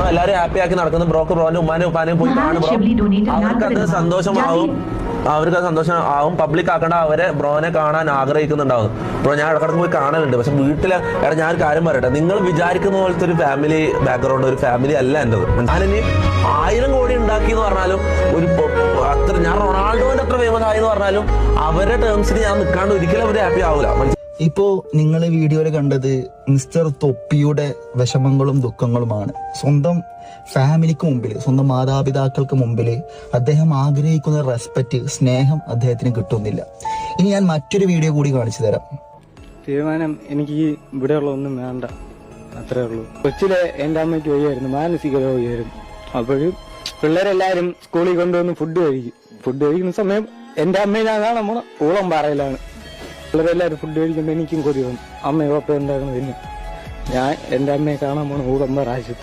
എല്ലാവരും ഹാപ്പി ആക്കി നടക്കുന്ന ബ്രോക്ക് ബ്രോന്റെ ഉമ്മാനും ഉപ്പാനും പോയി കാണും ബ്രോ. അവർക്കത് സന്തോഷമാവും, അവർക്ക് സന്തോഷം ആവും. പബ്ലിക് ആക്കേണ്ട അവരെ ബ്രോനെ കാണാൻ ആഗ്രഹിക്കുന്നുണ്ടാവും. ബ്രോ ഞാൻ ഇടക്കിടക്ക് പോയി കാണലുണ്ട്. പക്ഷെ വീട്ടില് ഞാനൊരു കാര്യം പറയട്ടെ, നിങ്ങൾ വിചാരിക്കുന്ന പോലത്തെ ഒരു ഫാമിലി ബാക്ക്ഗ്രൗണ്ട്, ഒരു ഫാമിലി അല്ല എന്റേത്. ഞാനിനി 1000 കോടി ഉണ്ടാക്കി എന്ന് പറഞ്ഞാലും ഒരു അത്ര ഞാൻ റൊണാൾഡോന്റെ അത്ര ഫേമസ് ആയി എന്ന് പറഞ്ഞാലും അവരുടെ ടേംസിന് ഞാൻ നിൽക്കാണ്ട് ഒരിക്കലും അവര് ഹാപ്പി ആവൂല. ഇപ്പോ നിങ്ങൾ വീഡിയോയിൽ കണ്ടത് മിസ്റ്റർ തൊപ്പിയുടെ വിഷമങ്ങളും ദുഃഖങ്ങളുമാണ്. സ്വന്തം ഫാമിലിക്ക് മുമ്പിൽ, സ്വന്തം മാതാപിതാക്കൾക്ക് മുമ്പിൽ അദ്ദേഹം ആഗ്രഹിക്കുന്ന റെസ്പെക്ട്, സ്നേഹം അദ്ദേഹത്തിന് കിട്ടുന്നില്ല. ഇനി ഞാൻ മറ്റൊരു വീഡിയോ കൂടി കാണിച്ചു തരാം. തീരുമാനം എനിക്ക് ഇവിടെയുള്ള ഒന്നും വേണ്ട, അത്രേ ഉള്ളൂ. കൊച്ചിലെ എൻ്റെ അമ്മയ്ക്ക് വയ്യായിരുന്നു, മാനസിക രോഗിയായിരുന്നു. അപ്പോഴും പിള്ളേരെല്ലാരും സ്കൂളിൽ കൊണ്ടുവന്ന് ഫുഡ് കഴിക്കുന്ന സമയം എൻ്റെ അമ്മയെ ഞാൻ കാണാൻ പോണ ഊളം പാറയിലാണ്. പിള്ളേരെല്ലാവരും ഫുഡ് കഴിക്കുമ്പോൾ എനിക്കും കൊതി വന്നു. അമ്മയോ അപ്പം എന്തായിരുന്നു പിന്നെ ഞാൻ എൻ്റെ അമ്മയെ കാണാൻ പോണ ഊളം പാറ ആശുപത്രി.